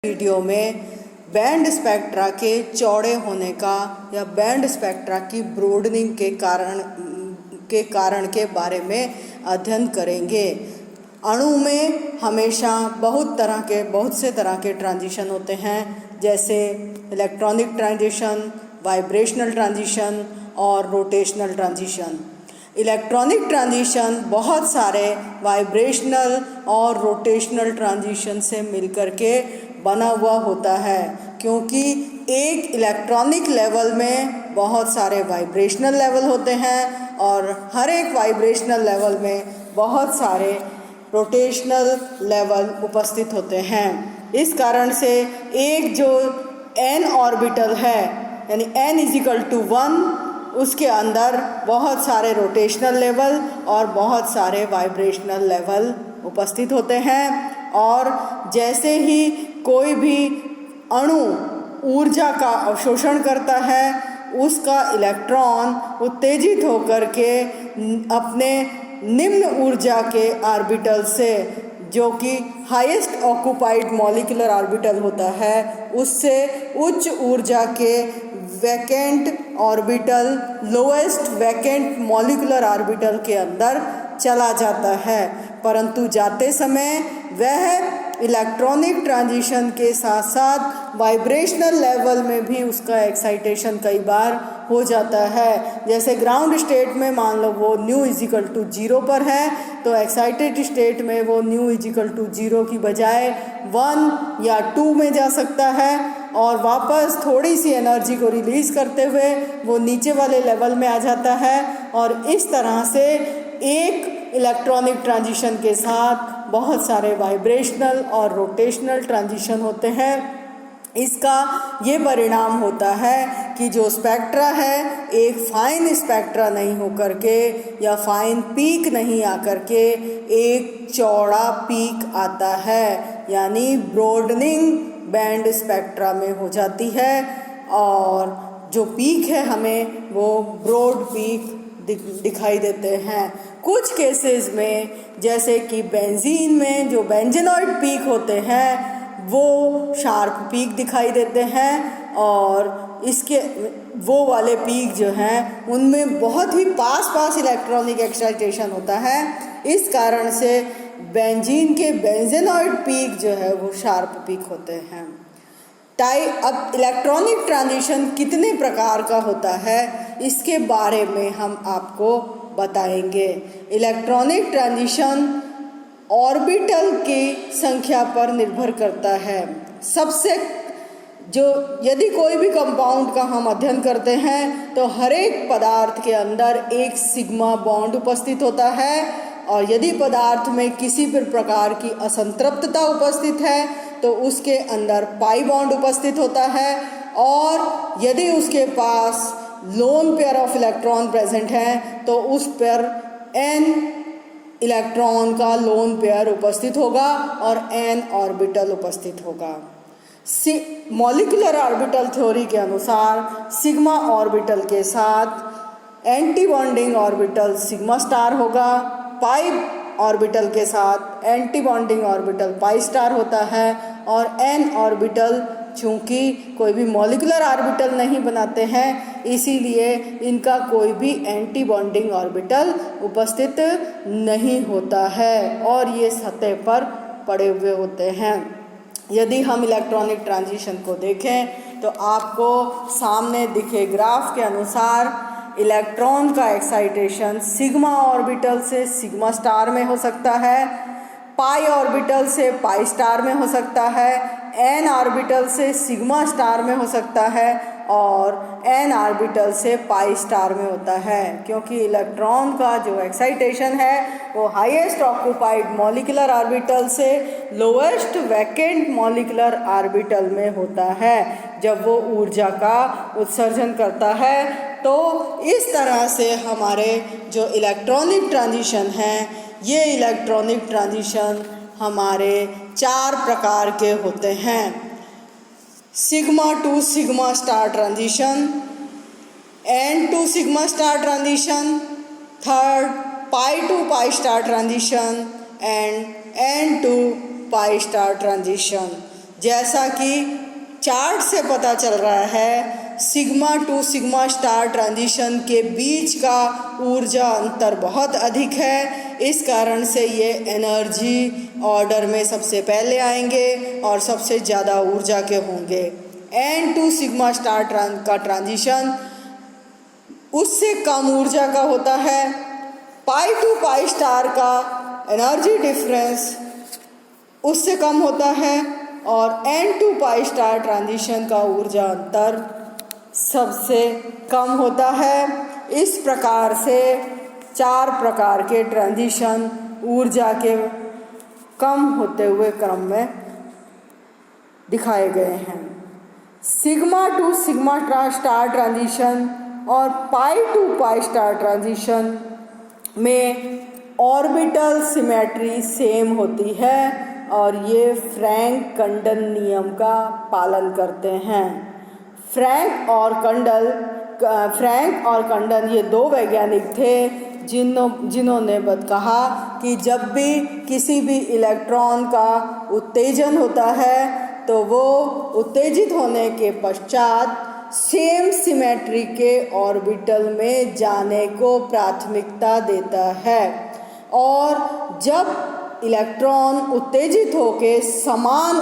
Video में band spectra के चौड़े होने का या बैंड स्पेक्ट्रा की ब्रोडनिंग के कारण के बारे में अध्ययन करेंगे। अणु में हमेशा बहुत से तरह के ट्रांजिशन होते हैं, जैसे इलेक्ट्रॉनिक ट्रांजिशन, वाइब्रेशनल ट्रांजिशन और रोटेशनल ट्रांजिशन। इलेक्ट्रॉनिक ट्रांजिशन बहुत सारे वाइब्रेशनल और रोटेशनल ट्रांजिशन से मिलकर के बना हुआ होता है, क्योंकि एक इलेक्ट्रॉनिक लेवल में बहुत सारे वाइब्रेशनल लेवल होते हैं और हर एक वाइब्रेशनल लेवल में बहुत सारे रोटेशनल लेवल उपस्थित होते हैं। इस कारण से एक जो n ऑर्बिटल है यानी n=1, उसके अंदर बहुत सारे रोटेशनल लेवल और बहुत सारे वाइब्रेशनल लेवल उपस्थित होते हैं। और जैसे ही कोई भी अणु ऊर्जा का अवशोषण करता है, उसका इलेक्ट्रॉन उत्तेजित होकर के अपने निम्न ऊर्जा के ऑर्बिटल से, जो कि हाईएस्ट ऑक्यूपाइड मॉलिक्यूलर ऑर्बिटल होता है, उससे उच्च ऊर्जा के vacant orbital, lowest vacant molecular orbital के अंदर चला जाता है। परंतु जाते समय वह इलेक्ट्रॉनिक ट्रांजिशन के साथ साथ वाइब्रेशनल लेवल में भी उसका एक्साइटेशन कई बार हो जाता है। जैसे ग्राउंड स्टेट में मान लो वो μ=0 पर है, तो एक्साइटेड स्टेट में वो μ=0 की बजाय 1 या 2 में जा सकता है और वापस थोड़ी सी एनर्जी को रिलीज़ करते हुए वो नीचे वाले लेवल में आ जाता है। और इस तरह से एक इलेक्ट्रॉनिक ट्रांजिशन के साथ बहुत सारे वाइब्रेशनल और रोटेशनल ट्रांजिशन होते हैं। इसका ये परिणाम होता है कि जो स्पेक्ट्रा है एक फाइन स्पेक्ट्रा नहीं होकर के या फाइन पीक नहीं आकर के एक चौड़ा पीक आता है, यानी ब्रॉडनिंग बैंड स्पेक्ट्रा में हो जाती है। और जो पीक है हमें वो ब्रॉड पीक दिखाई देते हैं। कुछ केसेस में, जैसे कि बेंजीन में जो बेंजेनॉइड पीक होते हैं वो शार्प पीक दिखाई देते हैं, और इसके वो वाले पीक जो हैं उनमें बहुत ही पास इलेक्ट्रॉनिक एक्साइटेशन होता है। इस कारण से बेंजीन के बेंजेनॉइड पीक जो है वो शार्प पीक होते हैं। अब इलेक्ट्रॉनिक ट्रांजिशन कितने प्रकार का होता है, इसके बारे में हम आपको बताएंगे। इलेक्ट्रॉनिक ट्रांजिशन ऑर्बिटल की संख्या पर निर्भर करता है। यदि कोई भी कंपाउंड का हम अध्ययन करते हैं तो हर एक पदार्थ के अंदर एक सिग्मा बॉन्ड उपस्थित होता है, और यदि पदार्थ में किसी भी प्रकार की असंतृप्तता उपस्थित है तो उसके अंदर पाई बॉन्ड उपस्थित होता है। और यदि उसके पास lone pair of electron present है तो उस पर n इलेक्ट्रॉन का लोन पेयर उपस्थित होगा और n ऑर्बिटल उपस्थित होगा। मॉलिक्यूलर ऑर्बिटल थ्योरी के अनुसार सिग्मा ऑर्बिटल के साथ anti bonding orbital sigma star होगा, पाई ऑर्बिटल के साथ anti bonding orbital pi star होता है, और n ऑर्बिटल चूँकि कोई भी मॉलिक्यूलर ऑर्बिटल नहीं बनाते हैं, इसीलिए इनका कोई भी एंटी बॉन्डिंग ऑर्बिटल उपस्थित नहीं होता है और ये सतह पर पड़े हुए होते हैं। यदि हम इलेक्ट्रॉनिक ट्रांजिशन को देखें तो आपको सामने दिखे ग्राफ के अनुसार इलेक्ट्रॉन का एक्साइटेशन सिग्मा ऑर्बिटल से सिग्मा स्टार में हो सकता है, पाई ऑर्बिटल से पाई स्टार में हो सकता है, n ऑर्बिटल से सिग्मा स्टार में हो सकता है और n ऑर्बिटल से पाई स्टार में होता है, क्योंकि इलेक्ट्रॉन का जो एक्साइटेशन है वो हाईएस्ट ऑक्यूपाइड मॉलिक्यूलर ऑर्बिटल से लोएस्ट वैकेंट मॉलिक्यूलर ऑर्बिटल में होता है जब वो ऊर्जा का उत्सर्जन करता है। तो इस तरह से हमारे जो इलेक्ट्रॉनिक ट्रांजिशन हैं, ये इलेक्ट्रॉनिक ट्रांजिशन हमारे 4 प्रकार के होते हैं। Sigma to sigma star transition, n to sigma star transition, third pi to pi star transition and n to pi star transition. जैसा कि चार्ट से पता चल रहा है, sigma to sigma star transition के बीच का ऊर्जा अंतर बहुत अधिक है। इस कारण से ये एनर्जी ऑर्डर में सबसे पहले आएंगे और सबसे ज़्यादा ऊर्जा के होंगे। एन टू सिग्मा स्टार का ट्रांजिशन उससे कम ऊर्जा का होता है। पाई टू पाई स्टार का एनर्जी डिफरेंस उससे कम होता है और n to pi star transition का ऊर्जा अंतर सबसे कम होता है। इस प्रकार से 4 प्रकार के ट्रांजिशन ऊर्जा के कम होते हुए क्रम में दिखाए गए हैं। Sigma to sigma star transition और pi to pi star transition में ऑर्बिटल सिमेट्री सेम होती है और ये फ्रैंक कंडल नियम का पालन करते हैं। फ्रैंक और कंडल ये 2 वैज्ञानिक थे जिन्होंने कहा कि जब भी किसी भी इलेक्ट्रॉन का उत्तेजन होता है तो वो उत्तेजित होने के पश्चात सेम सिमेट्री के ऑर्बिटल में जाने को प्राथमिकता देता है और जब इलेक्ट्रॉन उत्तेजित होकर समान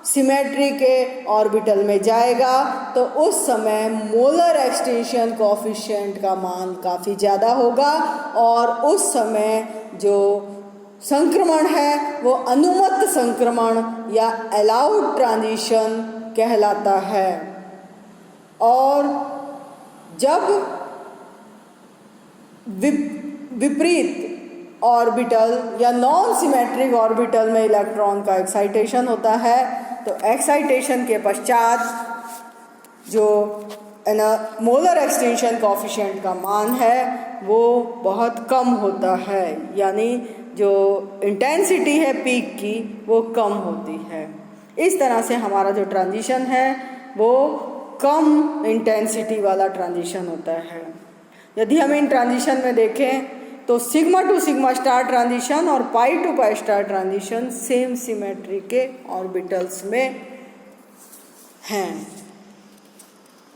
सिमेट्री के ऑर्बिटल में जाएगा तो उस समय मोलर एक्सटिंक्शन कोएफिशिएंट का मान काफ़ी ज़्यादा होगा और उस समय जो संक्रमण है वो अनुमत संक्रमण या अलाउड ट्रांजिशन कहलाता है। और जब विपरीत ऑर्बिटल या नॉन सिमेट्रिक ऑर्बिटल में इलेक्ट्रॉन का एक्साइटेशन होता है तो एक्साइटेशन के पश्चात जो मोलर एक्सटिंक्शन कोएफिशिएंट का मान है वो बहुत कम होता है, यानी जो इंटेंसिटी है पीक की वो कम होती है। इस तरह से हमारा जो ट्रांजिशन है वो कम इंटेंसिटी वाला ट्रांजिशन होता है। यदि हम इन ट्रांजिशन में देखें तो sigma to sigma star transition और pi to pi star transition same symmetry के ऑर्बिटल्स में हैं।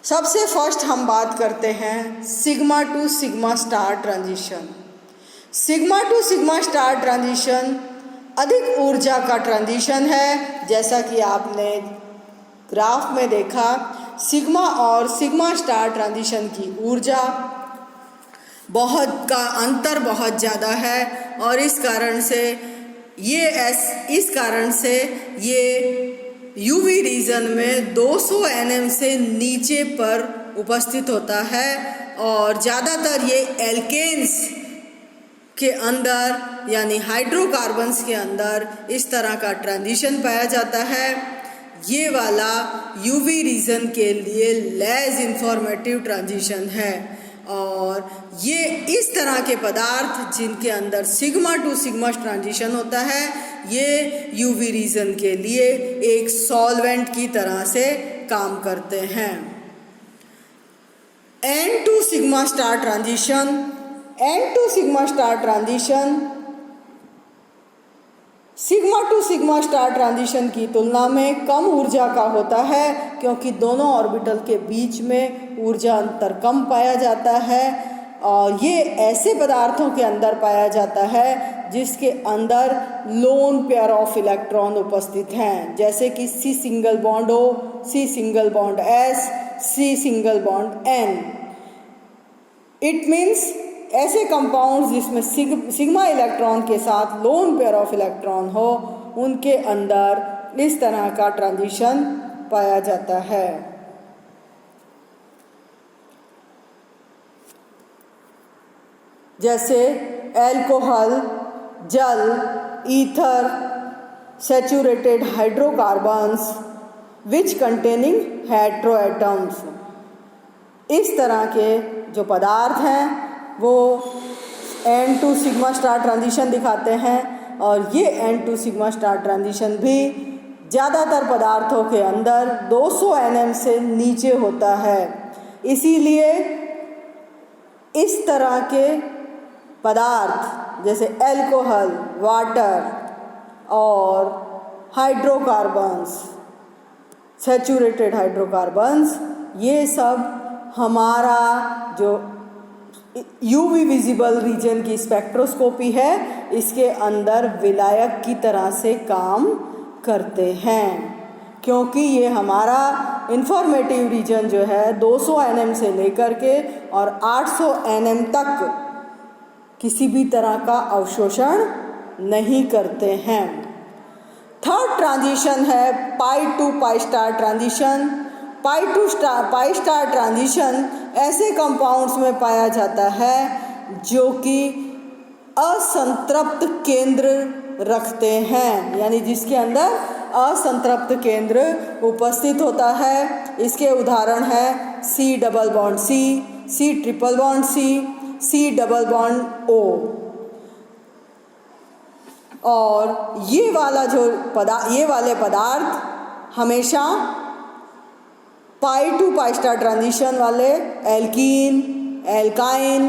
सबसे फर्स्ट हम बात करते हैं sigma to sigma star transition. Sigma to sigma star transition अधिक ऊर्जा का ट्रांजिशन है। जैसा कि आपने ग्राफ में देखा, सिग्मा और सिग्मा स्टार ट्रांजिशन की ऊर्जा अंतर बहुत ज़्यादा है और इस कारण से ये यूवी रीजन में 200 nm से नीचे पर उपस्थित होता है और ज़्यादातर ये एल्केन्स के अंदर यानी हाइड्रोकार्बन्स के अंदर इस तरह का ट्रांजिशन पाया जाता है। ये वाला यूवी रीजन के लिए लेस इंफॉर्मेटिव ट्रांजिशन है और ये इस तरह के पदार्थ जिनके अंदर सिग्मा टू सिग्मा ट्रांजिशन होता है ये यूवी रीजन के लिए एक सॉल्वेंट की तरह से काम करते हैं। N to sigma star transition sigma to sigma star transition की तुलना में कम ऊर्जा का होता है क्योंकि दोनों ऑर्बिटल के बीच में ऊर्जा अंतर कम पाया जाता है और ये ऐसे पदार्थों के अंदर पाया जाता है जिसके अंदर लोन पेयर ऑफ इलेक्ट्रॉन उपस्थित हैं, जैसे कि C single bond O, C single bond S, C single bond N। It means ऐसे कंपाउंड्स जिसमें सिग्मा इलेक्ट्रॉन के साथ लोन पेयर ऑफ इलेक्ट्रॉन हो उनके अंदर इस तरह का ट्रांजिशन पाया जाता है। जैसे एल्कोहल, जल, ईथर, सैचुरेटेड हाइड्रोकार्बन्स विच कंटेनिंग हेट्रोएटम्स। इस तरह के जो पदार्थ हैं वो N2 सिग्मा स्टार ट्रांजिशन दिखाते हैं और ये N2 सिग्मा स्टार ट्रांजिशन भी ज़्यादातर पदार्थों के अंदर 200 nm से नीचे होता है। इसीलिए इस तरह के पदार्थ जैसे अल्कोहल, वाटर और हाइड्रोकार्बन्स सैचुरेटेड हाइड्रोकार्बन्स, ये सब हमारा जो यूवी विजिबल रीजन की स्पेक्ट्रोस्कोपी है इसके अंदर विलायक की तरह से काम करते हैं, क्योंकि ये हमारा इंफॉर्मेटिव रीजन जो है 200 nm से लेकर के और 800 nm तक किसी भी तरह का अवशोषण नहीं करते हैं। थर्ड ट्रांजिशन है pi to pi star transition. Pi star transition ऐसे कंपाउंड्स में पाया जाता है जो कि असंतृप्त केंद्र रखते हैं, यानी जिसके अंदर असंतृप्त केंद्र उपस्थित होता है। इसके उदाहरण है C double bond C, C triple bond C, C double bond O। और ये वाले पदार्थ हमेशा पाई टू पाई स्टार ट्रांजिशन वाले alkene, alkyne,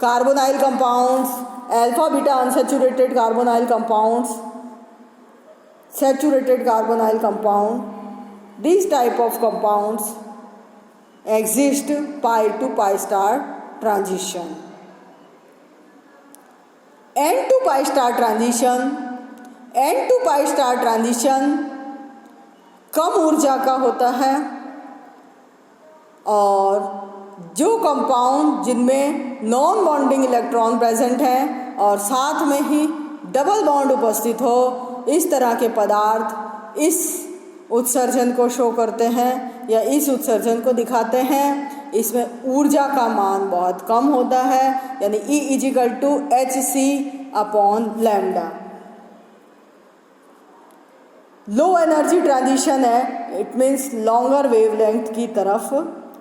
carbonyl compounds, alpha beta unsaturated carbonyl compounds, saturated carbonyl compound, these type of compounds exist pi to pi star transition. N to pi star transition कम ऊर्जा का होता है और जो compound जिनमें non bonding electron present हैं और साथ में ही डबल बॉन्ड उपस्थित हो, इस तरह के पदार्थ इस उत्सर्जन को शो करते हैं या इस उत्सर्जन को दिखाते हैं। इसमें ऊर्जा का मान बहुत कम होता है, यानी E = hc/λ। Low energy transition है, इट मीन्स लॉन्गर वेवलेंथ की तरफ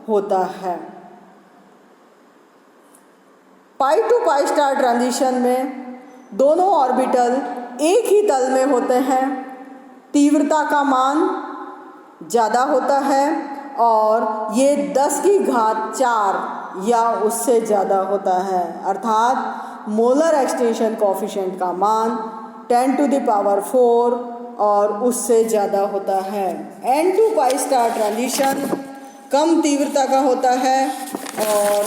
होता है। Pi to pi star transition में दोनों ऑर्बिटल एक ही तल में होते हैं, तीव्रता का मान ज़्यादा होता है और ये 10⁴ या उससे ज़्यादा होता है, अर्थात मोलर एक्सटेंशन कोएफिशिएंट का मान 10⁴ और उससे ज़्यादा होता है। N to pi star transition कम तीव्रता का होता है और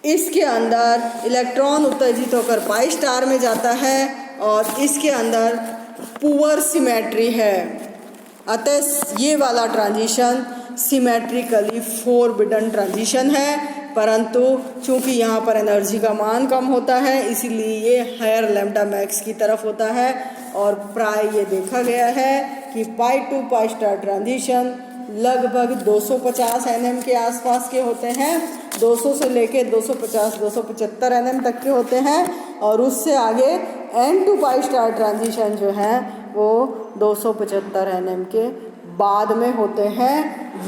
इसके अंदर इलेक्ट्रॉन उत्तेजित होकर पाई स्टार में जाता है और इसके अंदर पुअर सिमेट्री है, अतः ये वाला ट्रांजिशन सिमेट्रिकली फोरबिडन ट्रांजिशन है। परंतु चूंकि यहाँ पर एनर्जी का मान कम होता है इसलिए ये हायर लैम्डा मैक्स की तरफ होता है और प्राय ये देखा गया है कि पाई टू पाई स्टार ट्रांजिशन लगभग 250 nm के आसपास के होते हैं, 200 से लेके 250-275 nm तक के होते हैं और उससे आगे N to pi star transition जो है वो 275 nm के बाद में होते हैं,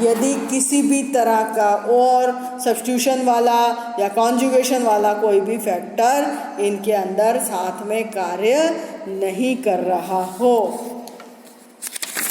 यदि किसी भी तरह का और सब्स्टिट्यूशन वाला या कॉन्जुगेशन वाला कोई भी फैक्टर इनके अंदर साथ में कार्य नहीं कर रहा हो।